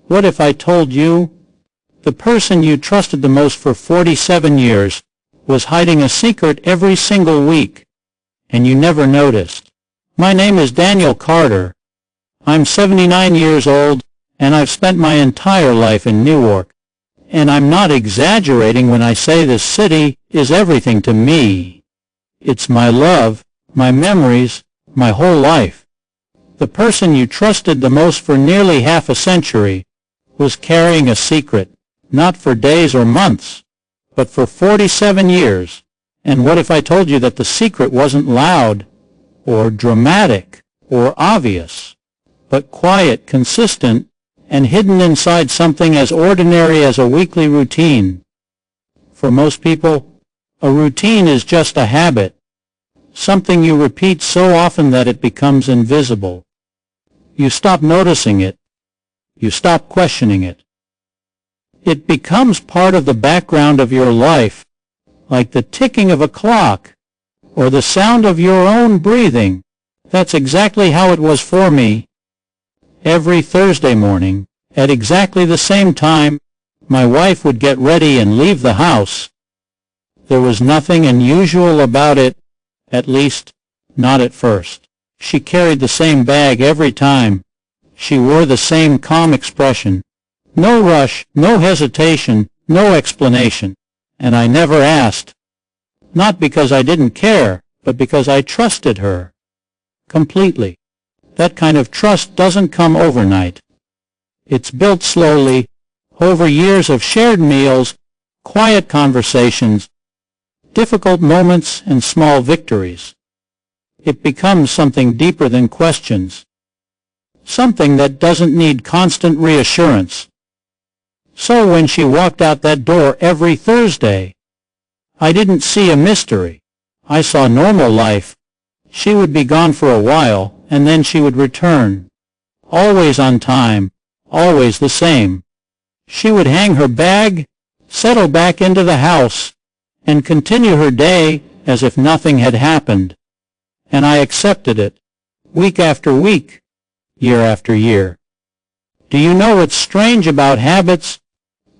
What if I told you? The person you trusted the most for 47 years was hiding a secret every single week, and you never noticed. My name is Daniel Carter. I'm 79 years old, and I've spent my entire life in Newark. And I'm not exaggerating when I say this city is everything to me. It's my love, my memories, my whole life. The person you trusted the most for nearly half a century was carrying a secret, not for days or months, but for 47 years. And what if I told you that the secret wasn't loud, or dramatic, or obvious, but quiet, consistent, and hidden inside something as ordinary as a weekly routine? For most people, a routine is just a habit, something you repeat so often that it becomes invisible. You stop noticing it. You stop questioning it. It becomes part of the background of your life, like the ticking of a clock, or the sound of your own breathing. That's exactly how it was for me. Every Thursday morning, at exactly the same time, my wife would get ready and leave the house. There was nothing unusual about it, at least, not at first. She carried the same bag every time. She wore the same calm expression. No rush, no hesitation, no explanation. And I never asked. Not because I didn't care, but because I trusted her. Completely. That kind of trust doesn't come overnight. It's built slowly, over years of shared meals, quiet conversations, difficult moments, and small victories. It becomes something deeper than questions. Something that doesn't need constant reassurance. So when she walked out that door every Thursday, I didn't see a mystery. I saw normal life. She would be gone for a while, and then she would return. Always on time, always the same. She would hang her bag, settle back into the house, and continue her day as if nothing had happened. And I accepted it, week after week, year after year. Do you know what's strange about habits?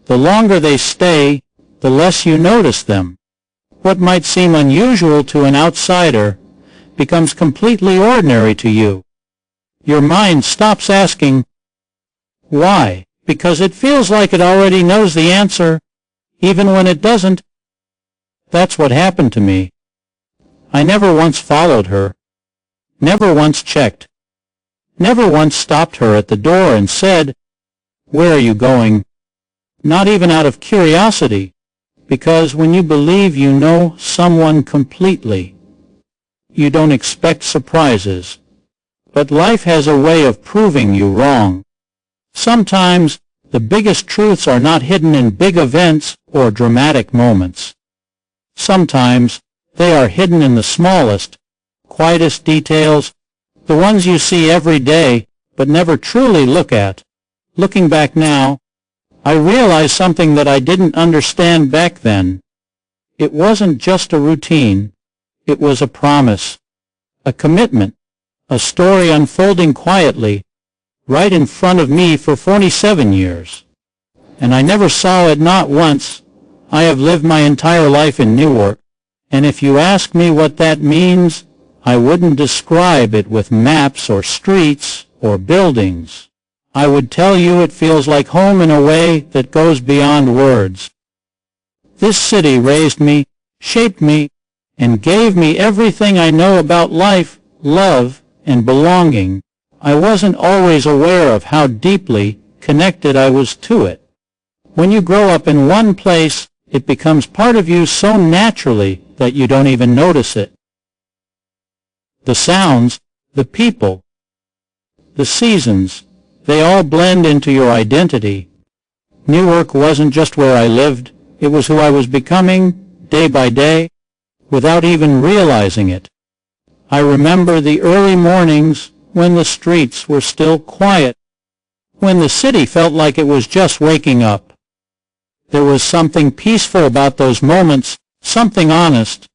The longer they stay, the less you notice them. What might seem unusual to an outsider becomes completely ordinary to you. Your mind stops asking, why? Because it feels like it already knows the answer, even when it doesn't. That's what happened to me. I never once followed her, never once checked, never once stopped her at the door and said, "Where are you going?" Not even out of curiosity, because when you believe you know someone completely, you don't expect surprises. But life has a way of proving you wrong. Sometimes the biggest truths are not hidden in big events or dramatic moments. Sometimes they are hidden in the smallest, quietest details, the ones you see every day but never truly look at. Looking back now, I realize something that I didn't understand back then. It wasn't just a routine. It was a promise, a commitment, a story unfolding quietly, right in front of me for 47 years. And I never saw it, not once. I have lived my entire life in Newark, and if you ask me what that means, I wouldn't describe it with maps or streets or buildings. I would tell you it feels like home in a way that goes beyond words. This city raised me, shaped me, and gave me everything I know about life, love, and belonging. I wasn't always aware of how deeply connected I was to it. When you grow up in one place, it becomes part of you so naturally that you don't even notice it. The sounds, the people, the seasons, they all blend into your identity. Newark wasn't just where I lived, it was who I was becoming, day by day, without even realizing it. I remember the early mornings when the streets were still quiet, when the city felt like it was just waking up. There was something peaceful about those moments, something honest.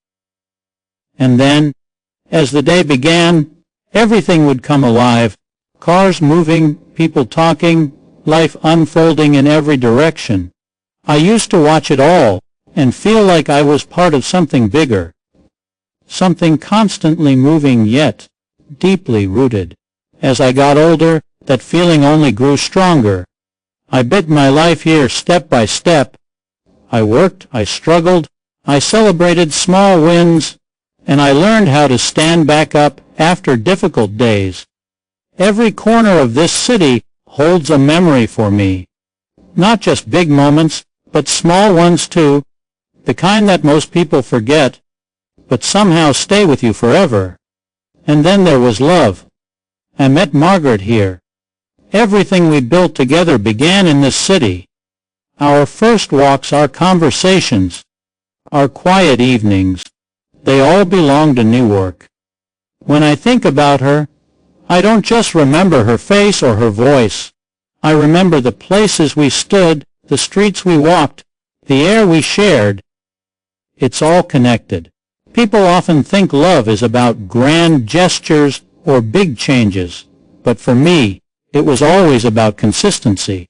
And then, as the day began, everything would come alive. Cars moving, people talking, life unfolding in every direction. I used to watch it all and feel like I was part of something bigger, something constantly moving yet deeply rooted. As I got older, that feeling only grew stronger. I built my life here step by step. I worked, I struggled, I celebrated small wins, and I learned how to stand back up after difficult days. Every corner of this city holds a memory for me. Not just big moments, but small ones too, the kind that most people forget, but somehow stay with you forever. And then there was love. I met Margaret here. Everything we built together began in this city. Our first walks, our conversations, our quiet evenings, they all belong to Newark. When I think about her, I don't just remember her face or her voice. I remember the places we stood, the streets we walked, the air we shared. It's all connected. People often think love is about grand gestures or big changes, but for me, it was always about consistency.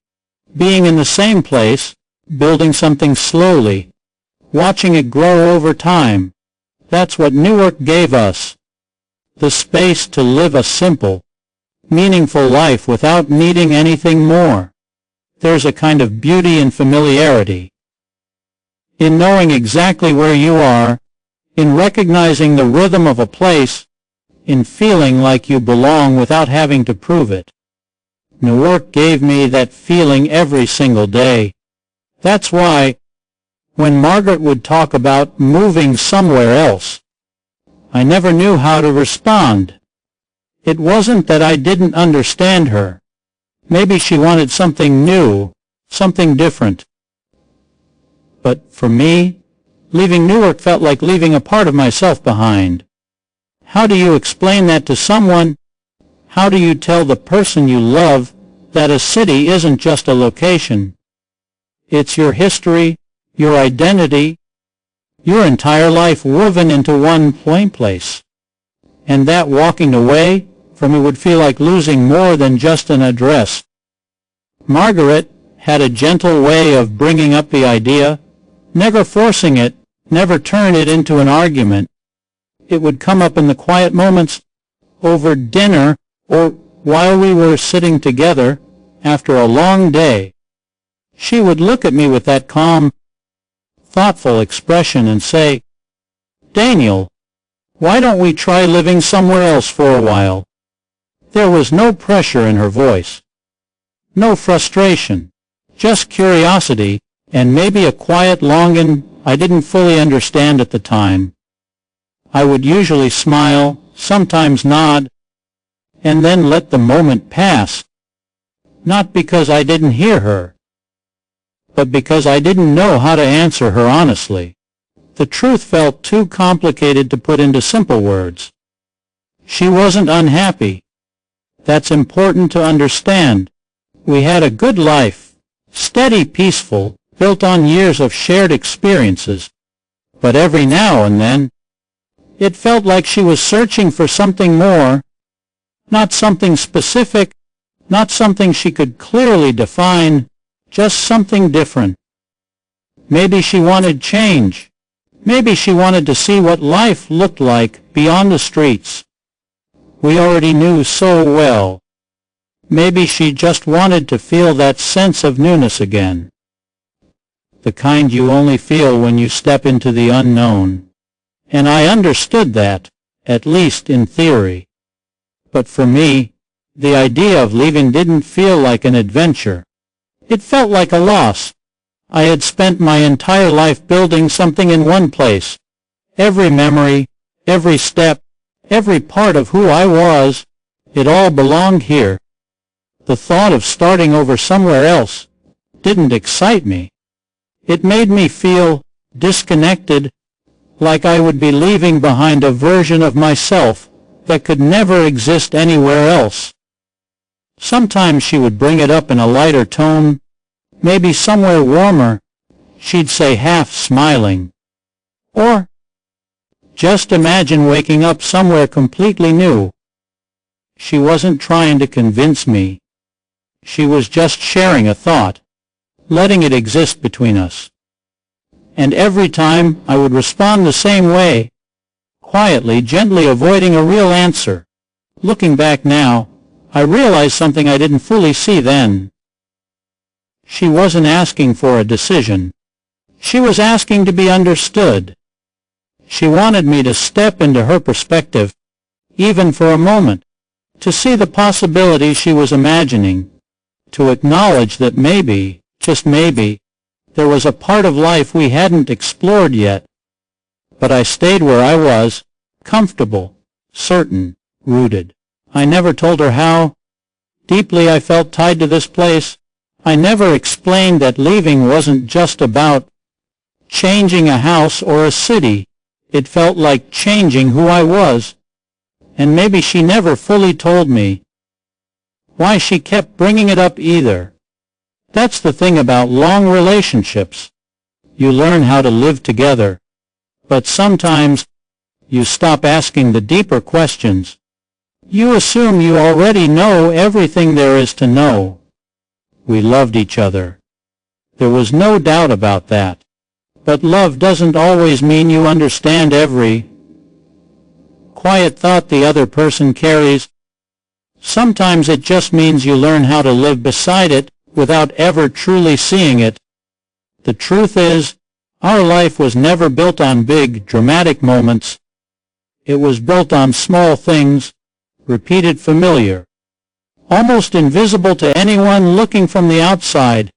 Being in the same place, building something slowly, watching it grow over time. That's what Newark gave us. The space to live a simple, meaningful life without needing anything more. There's a kind of beauty in familiarity, in knowing exactly where you are, in recognizing the rhythm of a place, in feeling like you belong without having to prove it. Newark gave me that feeling every single day. That's why, when Margaret would talk about moving somewhere else, I never knew how to respond. It wasn't that I didn't understand her. Maybe she wanted something new, something different. But for me, leaving Newark felt like leaving a part of myself behind. How do you explain that to someone? How do you tell the person you love that a city isn't just a location? It's your history, your identity, your entire life woven into one plain place. And that walking away from it would feel like losing more than just an address. Margaret had a gentle way of bringing up the idea, never forcing it, never turn it into an argument. It would come up in the quiet moments, over dinner, or while we were sitting together after a long day. She would look at me with that calm, thoughtful expression and say, "Daniel, why don't we try living somewhere else for a while?" There was no pressure in her voice, no frustration, just curiosity, and maybe a quiet longing I didn't fully understand at the time. I would usually smile, sometimes nod, and then let the moment pass. Not because I didn't hear her, but because I didn't know how to answer her honestly. The truth felt too complicated to put into simple words. She wasn't unhappy. That's important to understand. We had a good life, steady, peaceful, built on years of shared experiences. But every now and then, it felt like she was searching for something more, not something specific, not something she could clearly define, just something different. Maybe she wanted change. Maybe she wanted to see what life looked like beyond the streets we already knew so well. Maybe she just wanted to feel that sense of newness again. The kind you only feel when you step into the unknown. And I understood that, at least in theory. But for me, the idea of leaving didn't feel like an adventure. It felt like a loss. I had spent my entire life building something in one place. Every memory, every step, every part of who I was, it all belonged here. The thought of starting over somewhere else didn't excite me. It made me feel disconnected, like I would be leaving behind a version of myself that could never exist anywhere else. Sometimes she would bring it up in a lighter tone, maybe somewhere warmer. She'd say, half smiling, or, "Just imagine waking up somewhere completely new." She wasn't trying to convince me. She was just sharing a thought, letting it exist between us. And every time I would respond the same way, quietly, gently avoiding a real answer. Looking back now, I realized something I didn't fully see then. She wasn't asking for a decision. She was asking to be understood. She wanted me to step into her perspective, even for a moment, to see the possibilities she was imagining, to acknowledge that maybe, just maybe, there was a part of life we hadn't explored yet. But I stayed where I was, comfortable, certain, rooted. I never told her how deeply I felt tied to this place. I never explained that leaving wasn't just about changing a house or a city. It felt like changing who I was. And maybe she never fully told me why she kept bringing it up either. That's the thing about long relationships. You learn how to live together. But sometimes you stop asking the deeper questions. You assume you already know everything there is to know. We loved each other. There was no doubt about that. But love doesn't always mean you understand every quiet thought the other person carries. Sometimes it just means you learn how to live beside it without ever truly seeing it. The truth is, our life was never built on big, dramatic moments. It was built on small things, repeated, familiar, almost invisible to anyone looking from the outside.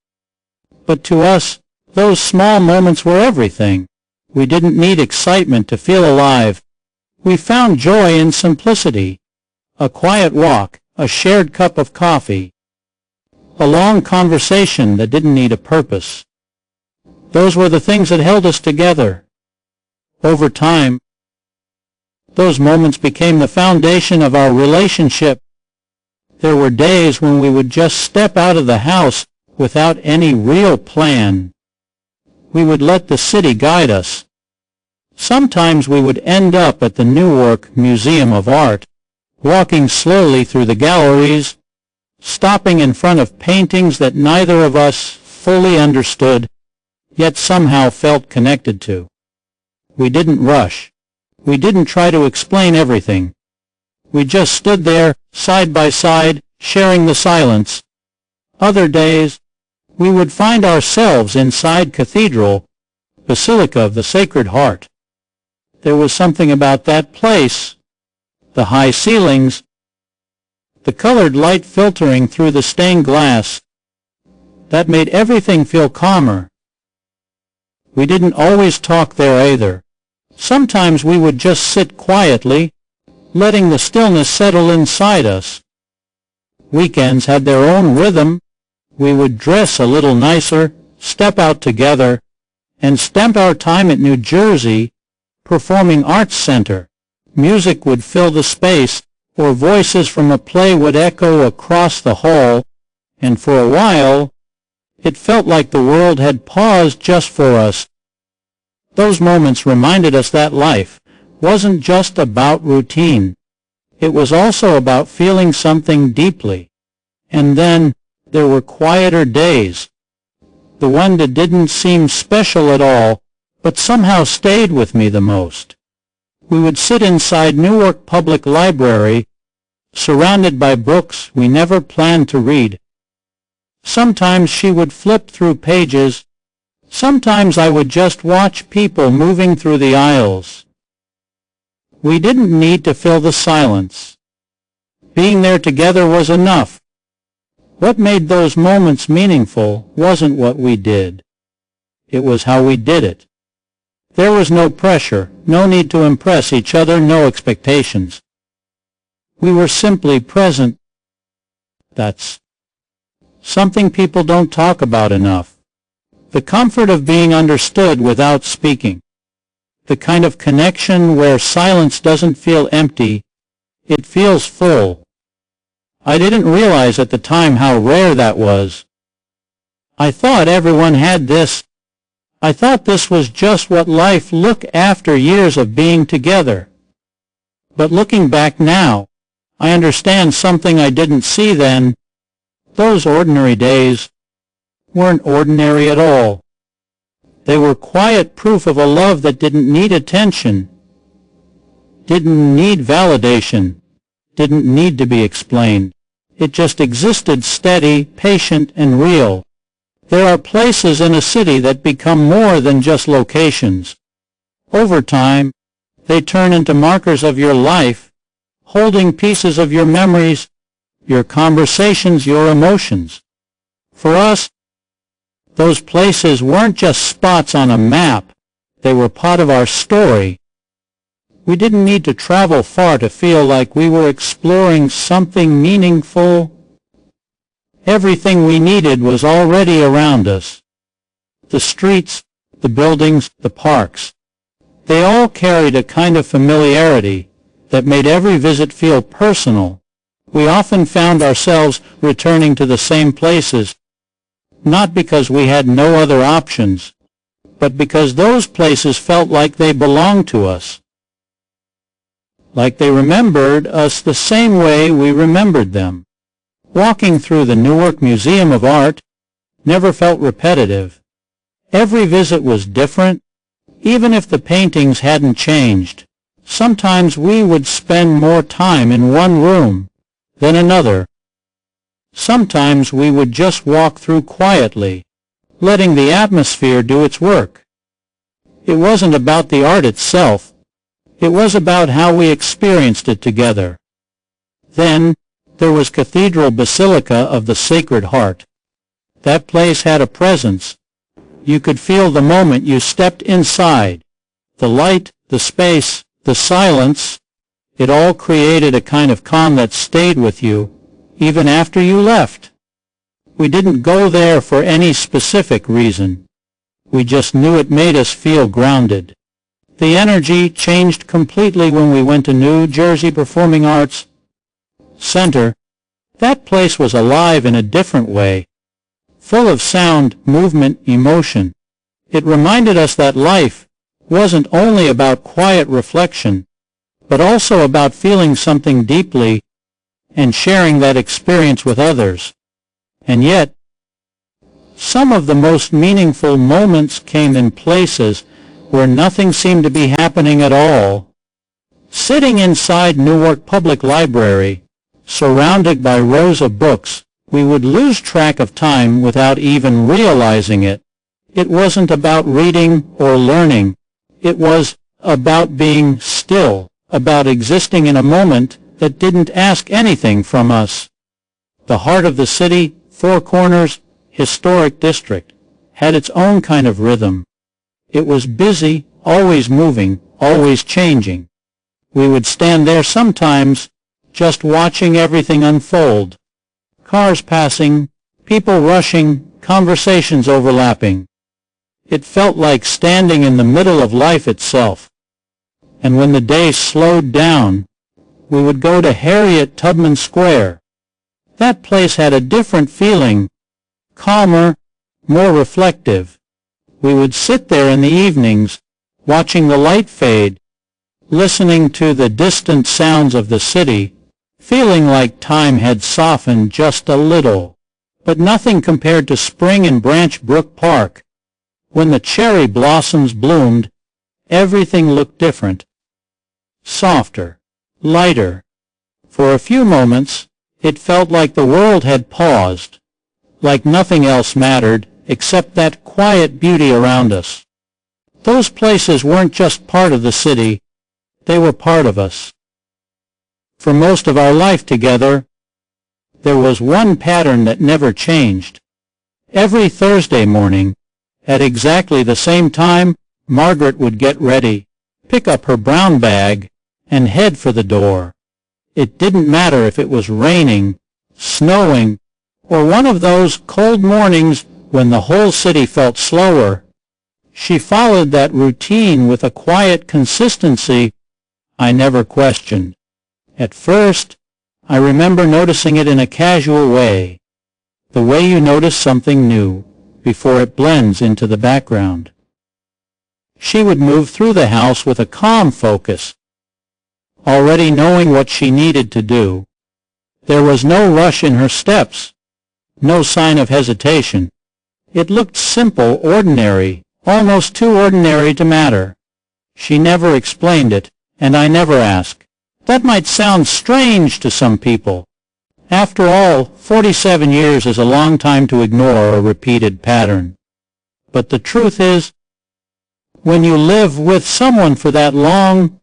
But to us, those small moments were everything. We didn't need excitement to feel alive. We found joy in simplicity. A quiet walk, a shared cup of coffee, a long conversation that didn't need a purpose. Those were the things that held us together. Over time, those moments became the foundation of our relationship. There were days when we would just step out of the house without any real plan. We would let the city guide us. Sometimes we would end up at the Newark Museum of Art, walking slowly through the galleries, stopping in front of paintings that neither of us fully understood, yet somehow felt connected to. We didn't rush. We didn't try to explain everything. We just stood there, side by side, sharing the silence. Other days, we would find ourselves inside Cathedral, Basilica of the Sacred Heart. There was something about that place, the high ceilings, the colored light filtering through the stained glass, that made everything feel calmer. We didn't always talk there either. Sometimes we would just sit quietly, letting the stillness settle inside us. Weekends had their own rhythm. We would dress a little nicer, step out together, and spend our time at New Jersey Performing Arts Center. Music would fill the space, or voices from a play would echo across the hall, and for a while, it felt like the world had paused just for us. Those moments reminded us that life wasn't just about routine. It was also about feeling something deeply. And then, there were quieter days. The one that didn't seem special at all, but somehow stayed with me the most. We would sit inside Newark Public Library, surrounded by books we never planned to read. Sometimes she would flip through pages. Sometimes I would just watch people moving through the aisles. We didn't need to fill the silence. Being there together was enough. What made those moments meaningful wasn't what we did. It was how we did it. There was no pressure, no need to impress each other, no expectations. We were simply present. That's something people don't talk about enough. The comfort of being understood without speaking. The kind of connection where silence doesn't feel empty, it feels full. I didn't realize at the time how rare that was. I thought everyone had this. I thought this was just what life looked after years of being together. But looking back now, I understand something I didn't see then. Those ordinary days weren't ordinary at all. They were quiet proof of a love that didn't need attention, didn't need validation, didn't need to be explained. It just existed steady, patient, and real. There are places in a city that become more than just locations. Over time, they turn into markers of your life, holding pieces of your memories, your conversations, your emotions. For us, those places weren't just spots on a map. They were part of our story. We didn't need to travel far to feel like we were exploring something meaningful. Everything we needed was already around us. The streets, the buildings, the parks. They all carried a kind of familiarity that made every visit feel personal. We often found ourselves returning to the same places, not because we had no other options, but because those places felt like they belonged to us. Like they remembered us the same way we remembered them. Walking through the Newark Museum of Art never felt repetitive. Every visit was different, even if the paintings hadn't changed. Sometimes we would spend more time in one room than another. Sometimes we would just walk through quietly, letting the atmosphere do its work. It wasn't about the art itself. It was about how we experienced it together. Then, there was Cathedral Basilica of the Sacred Heart. That place had a presence. You could feel the moment you stepped inside. The light, the space, the silence, it all created a kind of calm that stayed with you, even after you left. We didn't go there for any specific reason. We just knew it made us feel grounded. The energy changed completely when we went to New Jersey Performing Arts Center. That place was alive in a different way, full of sound, movement, emotion. It reminded us that life wasn't only about quiet reflection, but also about feeling something deeply and sharing that experience with others. And yet, some of the most meaningful moments came in places where nothing seemed to be happening at all. Sitting inside Newark Public Library, surrounded by rows of books, we would lose track of time without even realizing it. It wasn't about reading or learning. It was about being still, about existing in a moment that didn't ask anything from us. The heart of the city, Four Corners, historic district, had its own kind of rhythm. It was busy, always moving, always changing. We would stand there sometimes, just watching everything unfold. Cars passing, people rushing, conversations overlapping. It felt like standing in the middle of life itself. And when the day slowed down, we would go to Harriet Tubman Square. That place had a different feeling, calmer, more reflective. We would sit there in the evenings, watching the light fade, listening to the distant sounds of the city, feeling like time had softened just a little. But nothing compared to spring in Branch Brook Park. When the cherry blossoms bloomed, everything looked different. Softer, lighter. For a few moments, it felt like the world had paused, like nothing else mattered except that quiet beauty around us. Those places weren't just part of the city, they were part of us. For most of our life together, there was one pattern that never changed. Every Thursday morning, at exactly the same time, Margaret would get ready, pick up her brown bag, and head for the door. It didn't matter if it was raining, snowing, or one of those cold mornings when the whole city felt slower. She followed that routine with a quiet consistency I never questioned. At first, I remember noticing it in a casual way, the way you notice something new before it blends into the background. She would move through the house with a calm focus, already knowing what she needed to do. There was no rush in her steps, no sign of hesitation. It looked simple, ordinary, almost too ordinary to matter. She never explained it, and I never asked. That might sound strange to some people. After all, 47 years is a long time to ignore a repeated pattern. But the truth is, when you live with someone for that long,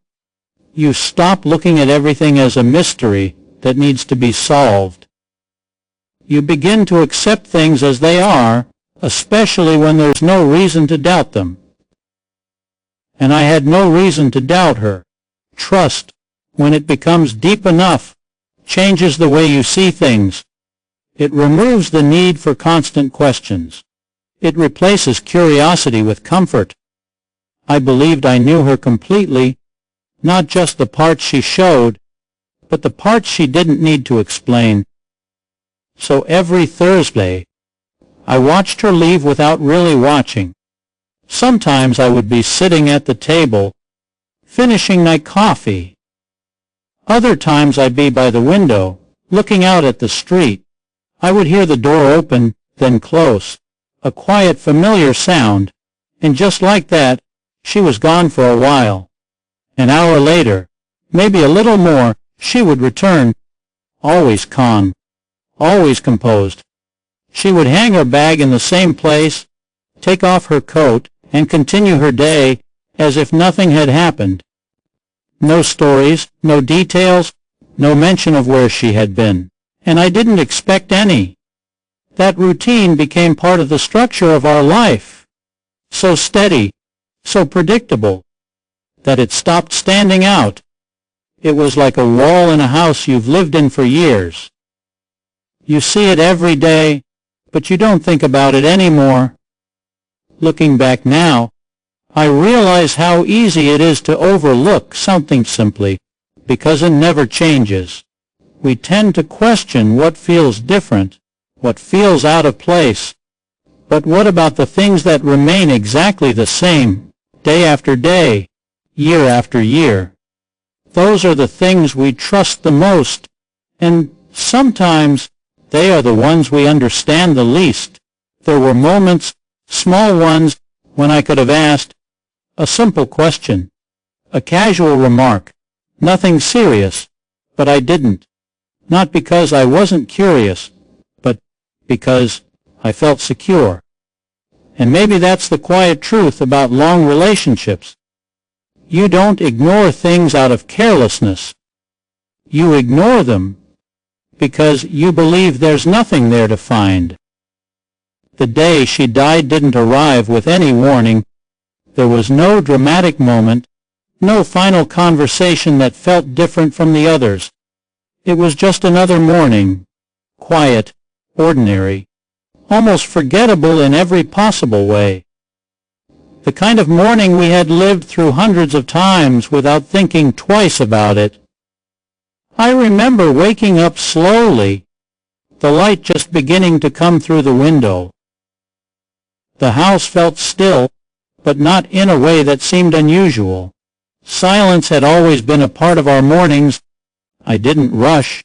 you stop looking at everything as a mystery that needs to be solved. You begin to accept things as they are, especially when there's no reason to doubt them. And I had no reason to doubt her. Trust, when it becomes deep enough, changes the way you see things. It removes the need for constant questions. It replaces curiosity with comfort. I believed I knew her completely, not just the parts she showed, but the parts she didn't need to explain. So every Thursday, I watched her leave without really watching. Sometimes I would be sitting at the table, finishing my coffee. Other times I'd be by the window, looking out at the street. I would hear the door open, then close, a quiet, familiar sound, and just like that, she was gone for a while. An hour later, maybe a little more, she would return, always calm, always composed. She would hang her bag in the same place, take off her coat, and continue her day as if nothing had happened. No stories, no details, no mention of where she had been, and I didn't expect any. That routine became part of the structure of our life, so steady, so predictable, that it stopped standing out. It was like a wall in a house you've lived in for years. You see it every day, but you don't think about it anymore. Looking back now, I realize how easy it is to overlook something simply because it never changes. We tend to question what feels different, what feels out of place. But what about the things that remain exactly the same, day after day, year after year? Those are the things we trust the most, and sometimes they are the ones we understand the least. There were moments, small ones, when I could have asked a simple question, a casual remark, nothing serious, but I didn't. Not because I wasn't curious, but because I felt secure. And maybe that's the quiet truth about long relationships. You don't ignore things out of carelessness. You ignore them because you believe there's nothing there to find. The day she died didn't arrive with any warning. There was no dramatic moment, no final conversation that felt different from the others. It was just another morning, quiet, ordinary, almost forgettable in every possible way. The kind of morning we had lived through hundreds of times without thinking twice about it. I remember waking up slowly, the light just beginning to come through the window. The house felt still, but not in a way that seemed unusual. Silence had always been a part of our mornings. I didn't rush.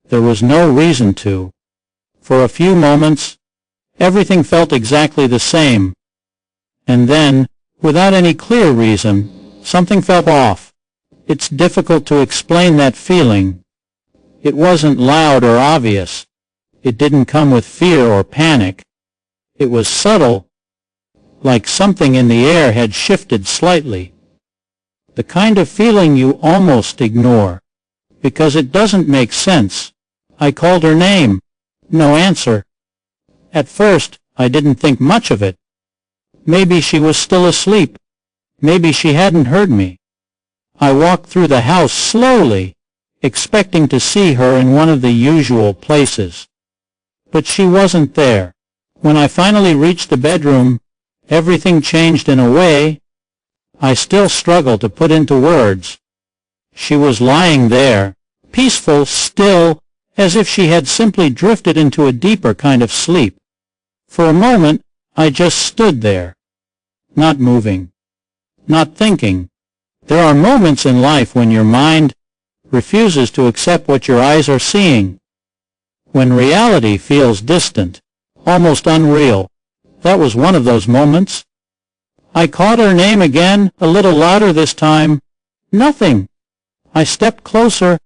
There was no reason to. For a few moments, everything felt exactly the same. And then, without any clear reason, something felt off. It's difficult to explain that feeling. It wasn't loud or obvious. It didn't come with fear or panic. It was subtle, like something in the air had shifted slightly. The kind of feeling you almost ignore, because it doesn't make sense. I called her name. No answer. At first, I didn't think much of it. Maybe she was still asleep. Maybe she hadn't heard me. I walked through the house slowly, expecting to see her in one of the usual places. But she wasn't there. When I finally reached the bedroom, everything changed in a way I still struggle to put into words. She was lying there, peaceful, still, as if she had simply drifted into a deeper kind of sleep. For a moment, I just stood there, not moving, not thinking. There are moments in life when your mind refuses to accept what your eyes are seeing. when reality feels distant, almost unreal. That was one of those moments. I caught her name again, a little louder this time. Nothing. I stepped closer,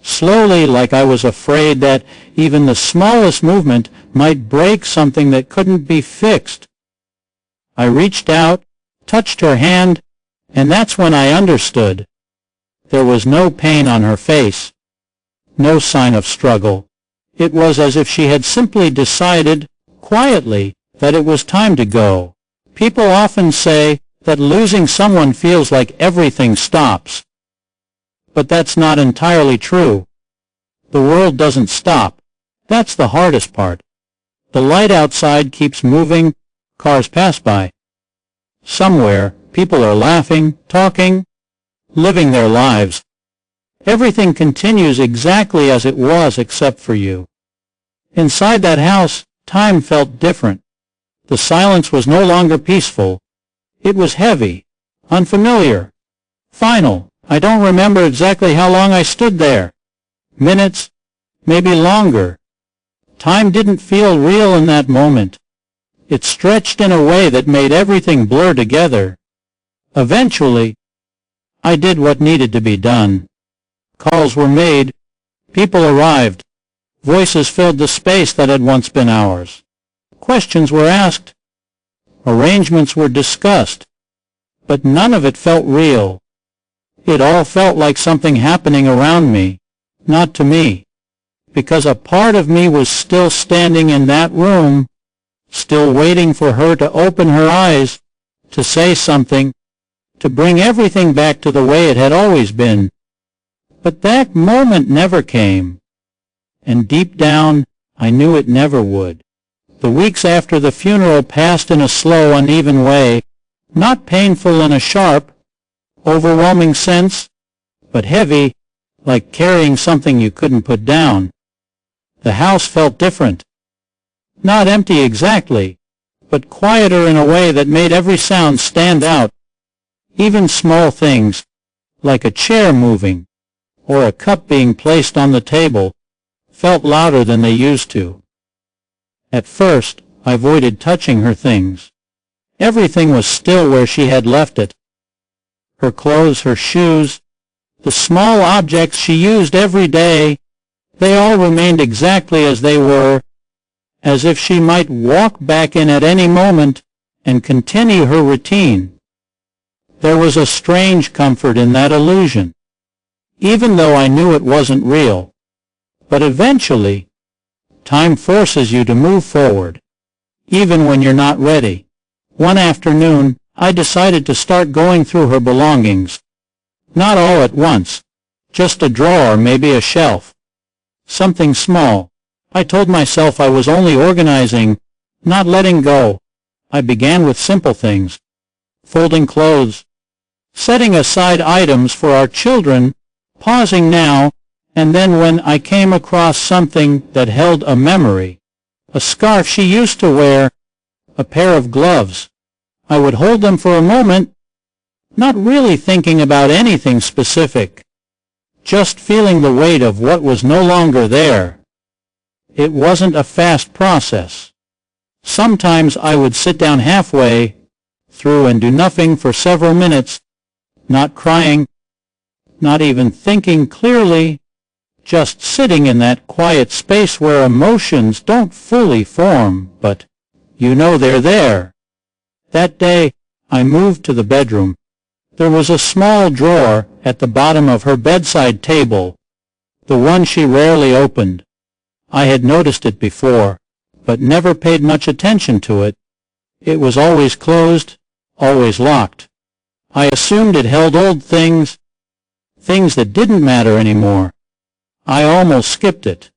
slowly, like I was afraid that even the smallest movement might break something that couldn't be fixed. I reached out, touched her hand, and that's when I understood. There was no pain on her face, no sign of struggle. It was as if she had simply decided, quietly, that it was time to go. People often say that losing someone feels like everything stops. But that's not entirely true. The world doesn't stop. That's the hardest part. The light outside keeps moving, cars pass by. Somewhere, people are laughing, talking, living their lives. Everything continues exactly as it was except for you. Inside that house, time felt different. The silence was no longer peaceful. It was heavy, unfamiliar, final. I don't remember exactly how long I stood there. Minutes, maybe longer. Time didn't feel real in that moment. It stretched in a way that made everything blur together. Eventually, I did what needed to be done. Calls were made. People arrived. Voices filled the space that had once been ours. Questions were asked. Arrangements were discussed. But none of it felt real. It all felt like something happening around me, not to me. Because a part of me was still standing in that room, still waiting for her to open her eyes, to say something, to bring everything back to the way it had always been. But that moment never came. And deep down, I knew it never would. The weeks after the funeral passed in a slow, uneven way, not painful in a sharp, overwhelming sense, but heavy, like carrying something you couldn't put down. The house felt different. Not empty exactly, but quieter in a way that made every sound stand out. Even small things, like a chair moving, or a cup being placed on the table, felt louder than they used to. At first, I avoided touching her things. Everything was still where she had left it. Her clothes, her shoes, the small objects she used every day, they all remained exactly as they were, as if she might walk back in at any moment and continue her routine. There was a strange comfort in that illusion, even though I knew it wasn't real. But eventually, time forces you to move forward, even when you're not ready. One afternoon, I decided to start going through her belongings. Not all at once, just a drawer, maybe a shelf. Something small. I told myself I was only organizing, not letting go. I began with simple things. Folding clothes, setting aside items for our children, pausing now, and then when I came across something that held a memory, a scarf she used to wear, a pair of gloves, I would hold them for a moment, not really thinking about anything specific, just feeling the weight of what was no longer there. It wasn't a fast process. Sometimes I would sit down halfway through and do nothing for several minutes, not crying, not even thinking clearly, just sitting in that quiet space where emotions don't fully form, but you know they're there. That day, I moved to the bedroom. There was a small drawer at the bottom of her bedside table, the one she rarely opened. I had noticed it before, but never paid much attention to it. It was always closed, always locked. I assumed it held old things, things that didn't matter anymore. I almost skipped it.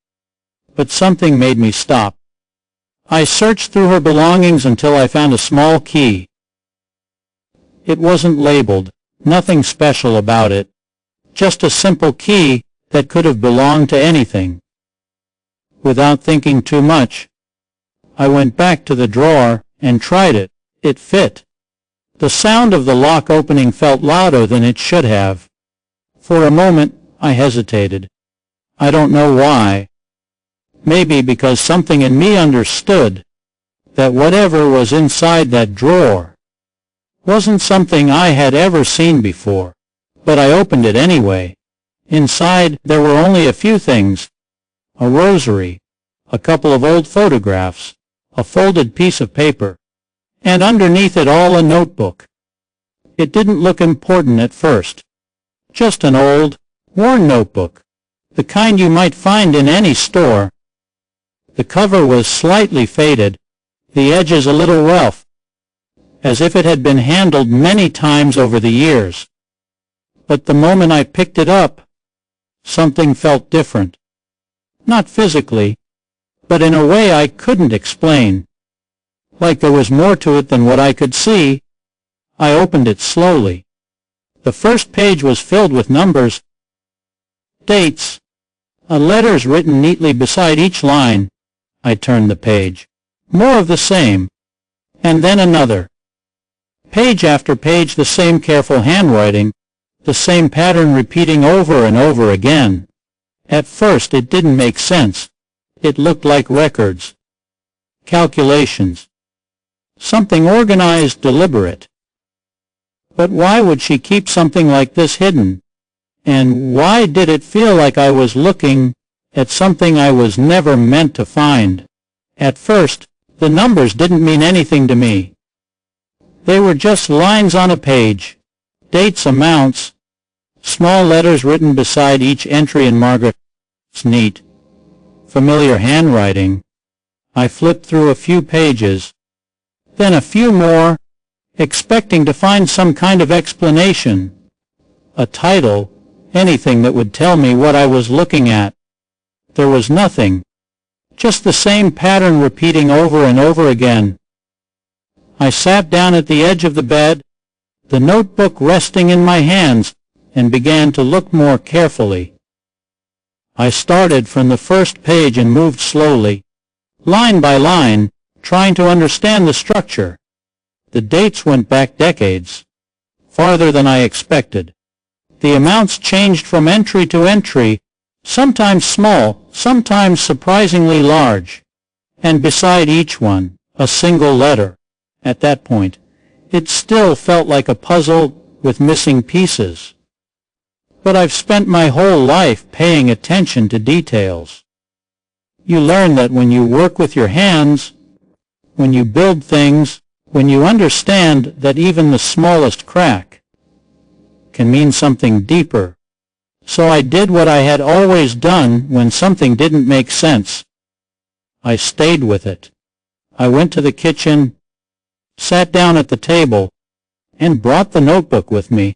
But something made me stop. I searched through her belongings until I found a small key. It wasn't labeled, nothing special about it, just a simple key that could have belonged to anything. Without thinking too much, I went back to the drawer and tried it. It fit. The sound of the lock opening felt louder than it should have. For a moment, I hesitated. I don't know why. Maybe because something in me understood that whatever was inside that drawer wasn't something I had ever seen before. But I opened it anyway. Inside there were only a few things: a rosary, a couple of old photographs, a folded piece of paper, and underneath it all a notebook. It didn't look important at first. Just an old, worn notebook, the kind you might find in any store. The cover was slightly faded, the edges a little rough, as if it had been handled many times over the years. But the moment I picked it up, something felt different. Not physically, but in a way I couldn't explain. Like there was more to it than what I could see. I opened it slowly. The first page was filled with numbers, dates, letters written neatly beside each line. I turned the page. More of the same. And then another. Page after page the same careful handwriting, the same pattern repeating over and over again. At first it didn't make sense. It looked like records, calculations, something organized, deliberate. But why would she keep something like this hidden? And why did it feel like I was looking at something I was never meant to find? At first, the numbers didn't mean anything to me. They were just lines on a page, dates, amounts, small letters written beside each entry in Margaret's neat, familiar handwriting. I flipped through a few pages, then a few more, expecting to find some kind of explanation, a title, anything that would tell me what I was looking at. There was nothing, just the same pattern repeating over and over again. I sat down at the edge of the bed, the notebook resting in my hands, and began to look more carefully. I started from the first page and moved slowly, line by line, trying to understand the structure. The dates went back decades, farther than I expected. The amounts changed from entry to entry, sometimes small, sometimes surprisingly large, and beside each one, a single letter. At that point, it still felt like a puzzle with missing pieces. But I've spent my whole life paying attention to details. You learn that when you work with your hands, when you build things, when you understand that even the smallest crack can mean something deeper. So I did what I had always done when something didn't make sense. I stayed with it. I went to the kitchen, sat down at the table, and brought the notebook with me.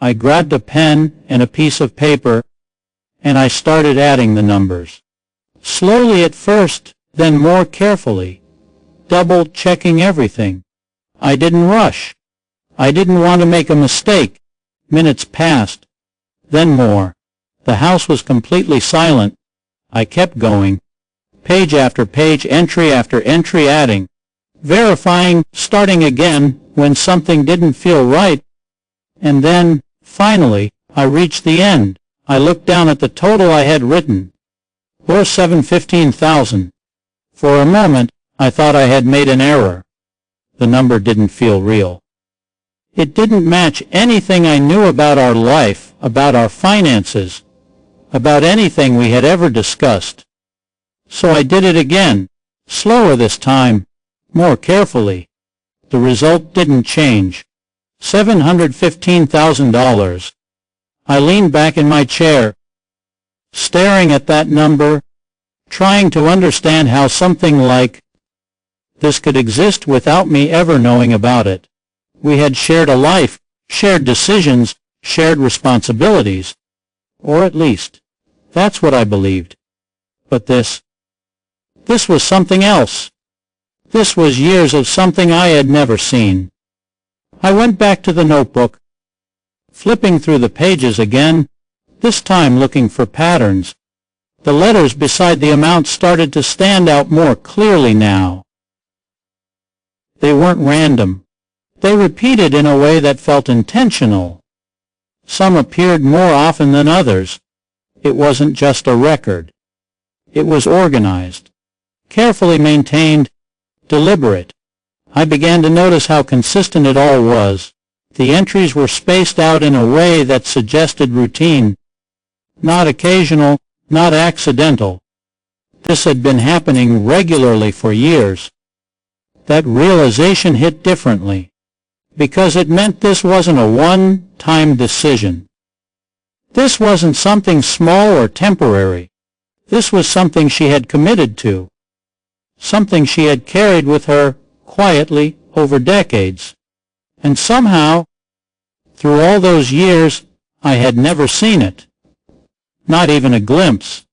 I grabbed a pen and a piece of paper, and I started adding the numbers. Slowly at first, then more carefully, double-checking everything. I didn't rush. I didn't want to make a mistake. Minutes passed, then more. The house was completely silent. I kept going, page after page, entry after entry, adding, verifying, starting again when something didn't feel right. And then, finally, I reached the end. I looked down at the total I had written. $15,000. For a moment, I thought I had made an error. The number didn't feel real. It didn't match anything I knew about our life, about our finances, about anything we had ever discussed. So I did it again, slower this time, more carefully. The result didn't change. $715,000. I leaned back in my chair, staring at that number, trying to understand how something like this could exist without me ever knowing about it. We had shared a life, shared decisions, shared responsibilities. Or at least, that's what I believed. But this was something else. This was years of something I had never seen. I went back to the notebook, flipping through the pages again, this time looking for patterns. The letters beside the amounts started to stand out more clearly now. They weren't random. They repeated in a way that felt intentional. Some appeared more often than others. It wasn't just a record. It was organized, carefully maintained, deliberate. I began to notice how consistent it all was. The entries were spaced out in a way that suggested routine, not occasional, not accidental. This had been happening regularly for years. That realization hit differently, because it meant this wasn't a one-time decision. This wasn't something small or temporary. This was something she had committed to, something she had carried with her quietly over decades. And somehow, through all those years, I had never seen it. Not even a glimpse.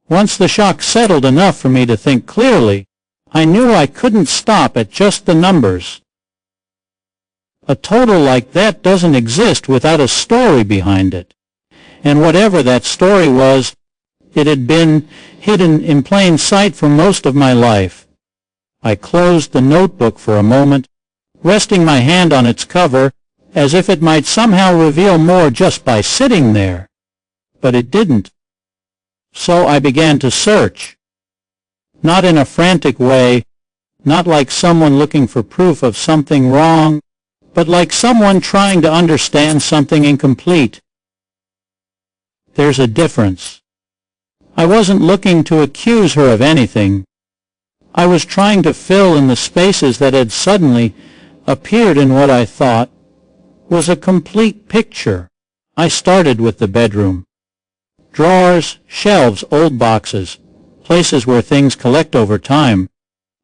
Once the shock settled enough for me to think clearly, I knew I couldn't stop at just the numbers. A total like that doesn't exist without a story behind it. And whatever that story was, it had been hidden in plain sight for most of my life. I closed the notebook for a moment, resting my hand on its cover, as if it might somehow reveal more just by sitting there. But it didn't. So I began to search. Not in a frantic way, not like someone looking for proof of something wrong, but like someone trying to understand something incomplete. There's a difference. I wasn't looking to accuse her of anything. I was trying to fill in the spaces that had suddenly appeared in what I thought was a complete picture. I started with the bedroom. Drawers, shelves, old boxes, places where things collect over time.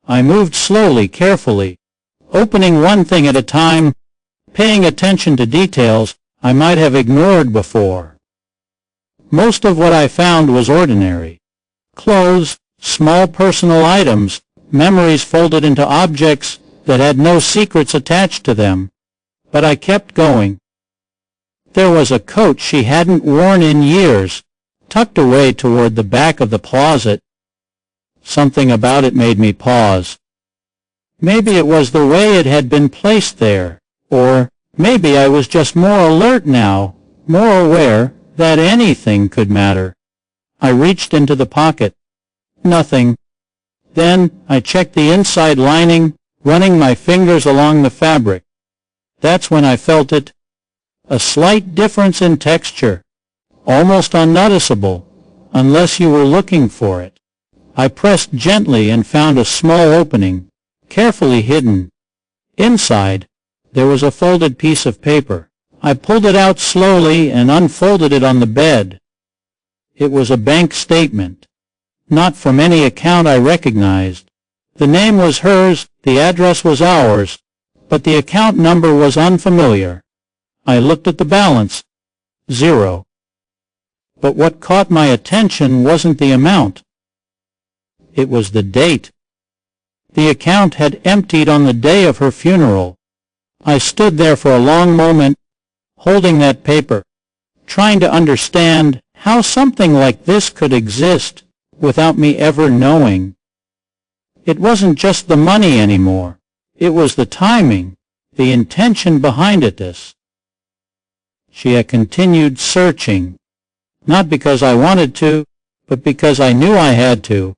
I moved slowly, carefully, opening one thing at a time, paying attention to details I might have ignored before. Most of what I found was ordinary. Clothes, small personal items, memories folded into objects that had no secrets attached to them. But I kept going. There was a coat she hadn't worn in years, tucked away toward the back of the closet. Something about it made me pause. Maybe it was the way it had been placed there, or maybe I was just more alert now, more aware that anything could matter. I reached into the pocket. Nothing. Then I checked the inside lining, running my fingers along the fabric. That's when I felt it. A slight difference in texture, almost unnoticeable, unless you were looking for it. I pressed gently and found a small opening, carefully hidden. Inside, there was a folded piece of paper. I pulled it out slowly and unfolded it on the bed. It was a bank statement, not from any account I recognized. The name was hers, the address was ours, but the account number was unfamiliar. I looked at the balance. 0. But what caught my attention wasn't the amount. It was the date. The account had emptied on the day of her funeral. I stood there for a long moment, holding that paper, trying to understand how something like this could exist without me ever knowing. It wasn't just the money anymore. It was the timing, the intention behind it. She had continued searching, not because I wanted to, but because I knew I had to.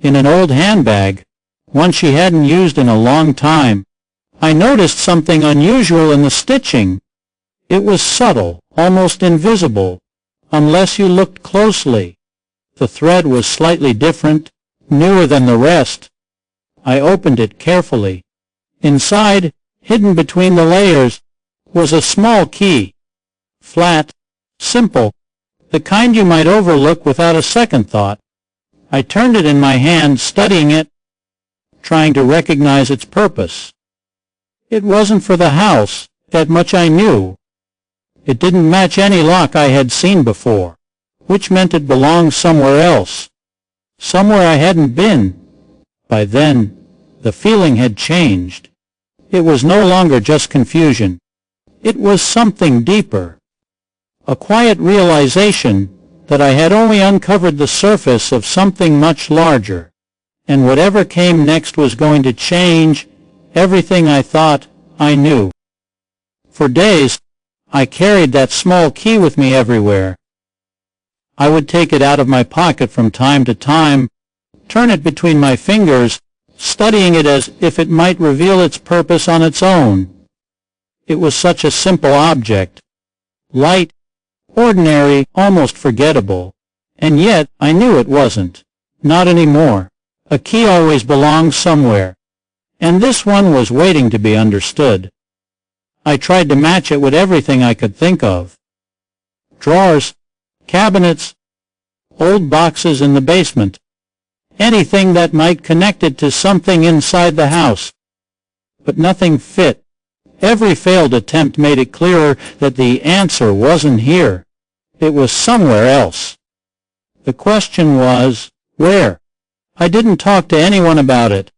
In an old handbag, one she hadn't used in a long time, I noticed something unusual in the stitching. It was subtle, almost invisible, unless you looked closely. The thread was slightly different, newer than the rest. I opened it carefully. Inside, hidden between the layers, was a small key. Flat, simple, the kind you might overlook without a second thought. I turned it in my hand, studying it, trying to recognize its purpose. It wasn't for the house, that much I knew. It didn't match any lock I had seen before, which meant it belonged somewhere else, somewhere I hadn't been. By then, the feeling had changed. It was no longer just confusion. It was something deeper. A quiet realization that I had only uncovered the surface of something much larger, and whatever came next was going to change everything I thought I knew. For days, I carried that small key with me everywhere. I would take it out of my pocket from time to time, turn it between my fingers, studying it as if it might reveal its purpose on its own. It was such a simple object, light, ordinary, almost forgettable, and yet I knew it wasn't. Not anymore. A key always belongs somewhere, and this one was waiting to be understood. I tried to match it with everything I could think of. Drawers, cabinets, old boxes in the basement, anything that might connect it to something inside the house. But nothing fit. Every failed attempt made it clearer that the answer wasn't here. It was somewhere else. The question was, where? I didn't talk to anyone about it.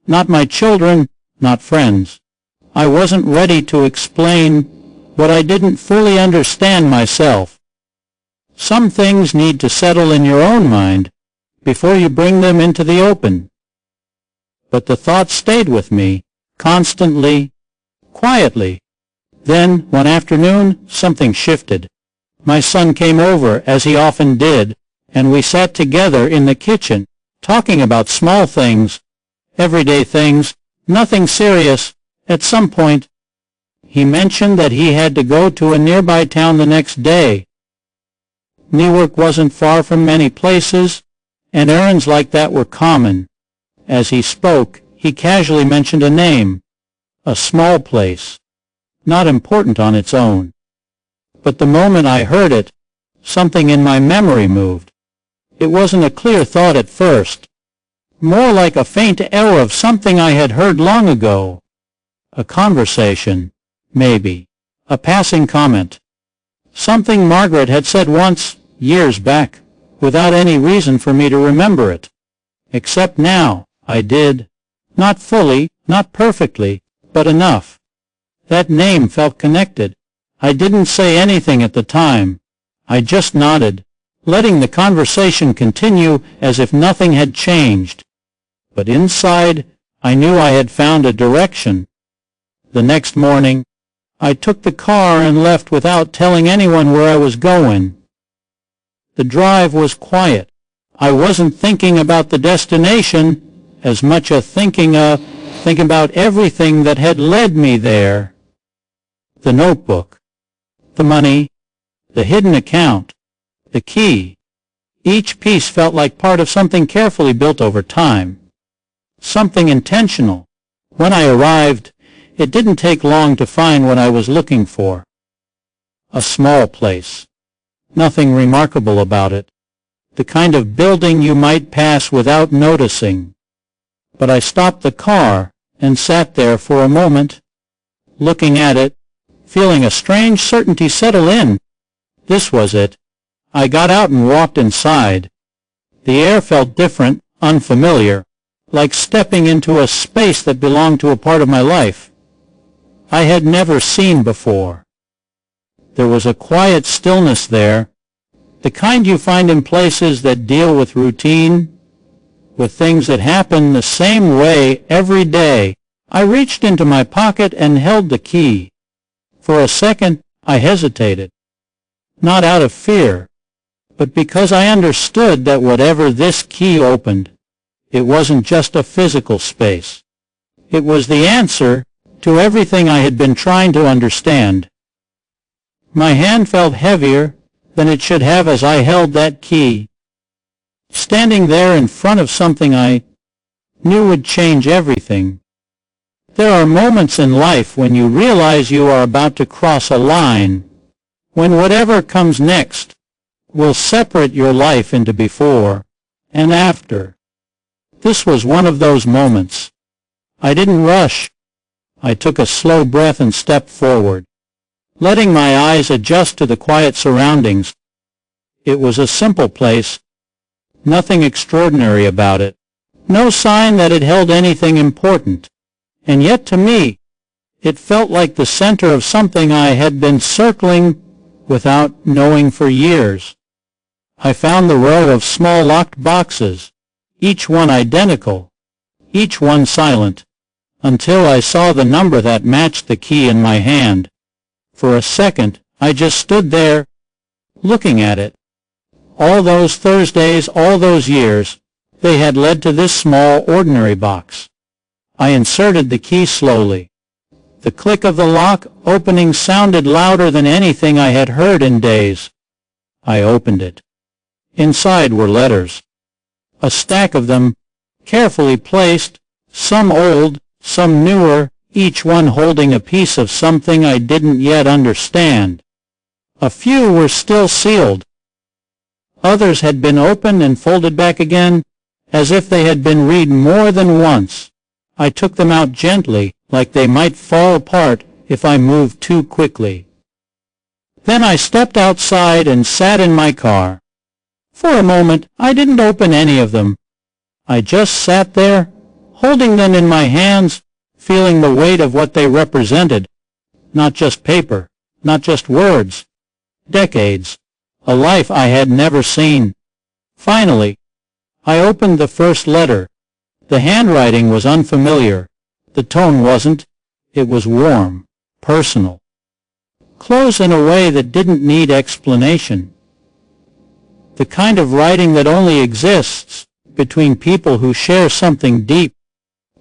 Not my children, not friends. I wasn't ready to explain what I didn't fully understand myself. Some things need to settle in your own mind before you bring them into the open. But the thought stayed with me, constantly, quietly. Then, one afternoon, something shifted. My son came over, as he often did, and we sat together in the kitchen, talking about small things, everyday things, nothing serious. At some point, he mentioned that he had to go to a nearby town the next day. Newark wasn't far from many places, and errands like that were common. As he spoke, he casually mentioned a name, a small place, not important on its own. But the moment I heard it, something in my memory moved. It wasn't a clear thought at first, more like a faint echo of something I had heard long ago. A conversation, maybe, a passing comment. Something Margaret had said once, years back, without any reason for me to remember it. Except now, I did. Not fully, not perfectly, but enough. That name felt connected. I didn't say anything at the time. I just nodded, letting the conversation continue as if nothing had changed. But inside, I knew I had found a direction. The next morning, I took the car and left without telling anyone where I was going. The drive was quiet. I wasn't thinking about the destination as much as thinking about everything that had led me there. The notebook, the money, the hidden account, the key. Each piece felt like part of something carefully built over time, something intentional. When I arrived, it didn't take long to find what I was looking for. A small place. Nothing remarkable about it. The kind of building you might pass without noticing. But I stopped the car and sat there for a moment, looking at it, feeling a strange certainty settle in. This was it. I got out and walked inside. The air felt different, unfamiliar, like stepping into a space that belonged to a part of my life I had never seen before. There was a quiet stillness there, the kind you find in places that deal with routine, with things that happen the same way every day. I reached into my pocket and held the key. For a second, I hesitated, not out of fear, but because I understood that whatever this key opened, it wasn't just a physical space. It was the answer to everything I had been trying to understand. My hand felt heavier than it should have as I held that key, standing there in front of something I knew would change everything. There are moments in life when you realize you are about to cross a line, when whatever comes next will separate your life into before and after. This was one of those moments. I didn't rush. I took a slow breath and stepped forward, letting my eyes adjust to the quiet surroundings. It was a simple place, nothing extraordinary about it, no sign that it held anything important. And yet to me, it felt like the center of something I had been circling without knowing for years. I found the row of small locked boxes, each one identical, each one silent, until I saw the number that matched the key in my hand. For a second, I just stood there, looking at it, All those Thursdays, all those years, they had led to this small, ordinary box. I inserted the key slowly. The click of the lock opening sounded louder than anything I had heard in days. I opened it. Inside were letters. A stack of them, carefully placed, some old, some newer, each one holding a piece of something I didn't yet understand. A few were still sealed. Others had been opened and folded back again, as if they had been read more than once. I took them out gently, like they might fall apart if I moved too quickly. Then I stepped outside and sat in my car. For a moment, I didn't open any of them. I just sat there, holding them in my hands, feeling the weight of what they represented. Not just paper, not just words. Decades. A life I had never seen. Finally, I opened the first letter. The handwriting was unfamiliar. The tone wasn't. It was warm, personal. Close in a way that didn't need explanation. The kind of writing that only exists between people who share something deep,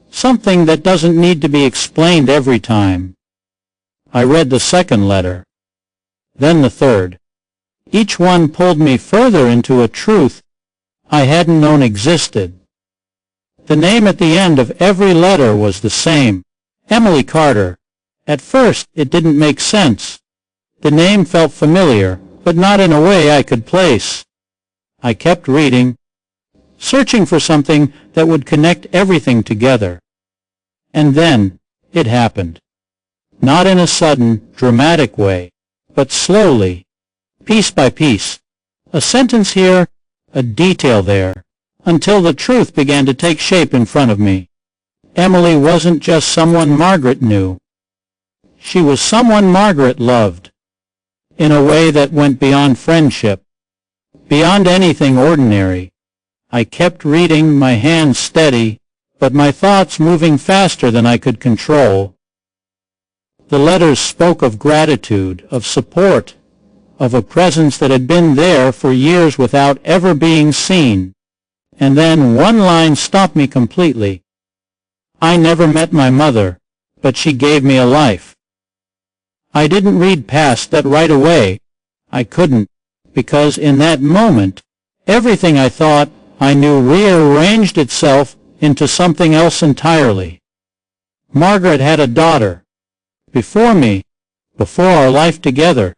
something that doesn't need to be explained every time. I read the second letter, then the third. Each one pulled me further into a truth I hadn't known existed. The name at the end of every letter was the same, Emily Carter. At first, it didn't make sense. The name felt familiar, but not in a way I could place. I kept reading, searching for something that would connect everything together. And then, it happened. Not in a sudden, dramatic way, but slowly, piece by piece. A sentence here, a detail there, until the truth began to take shape in front of me. Emily wasn't just someone Margaret knew. She was someone Margaret loved, in a way that went beyond friendship, beyond anything ordinary. I kept reading, my hands steady, but my thoughts moving faster than I could control. The letters spoke of gratitude, of support, of a presence that had been there for years without ever being seen. And then one line stopped me completely. I never met my mother, but she gave me a life. I didn't read past that right away. I couldn't, because in that moment, everything I thought I knew rearranged itself into something else entirely. Margaret had a daughter. Before me, before our life together,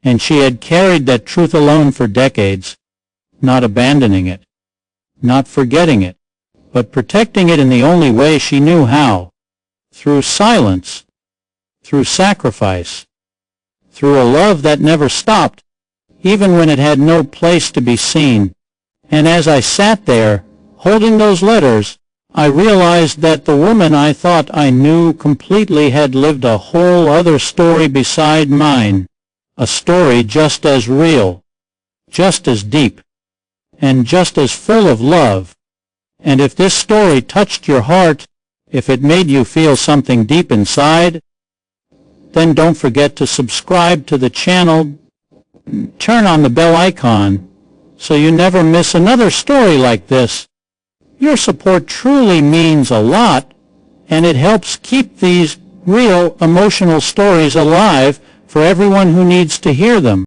and she had carried that truth alone for decades, not abandoning it, not forgetting it, but protecting it in the only way she knew how, through silence, through sacrifice, through a love that never stopped, even when it had no place to be seen. And as I sat there, holding those letters, I realized that the woman I thought I knew completely had lived a whole other story beside mine, a story just as real, just as deep, and just as full of love. And if this story touched your heart, if it made you feel something deep inside, then don't forget to subscribe to the channel, turn on the bell icon, so you never miss another story like this. Your support truly means a lot, and it helps keep these real emotional stories alive for everyone who needs to hear them.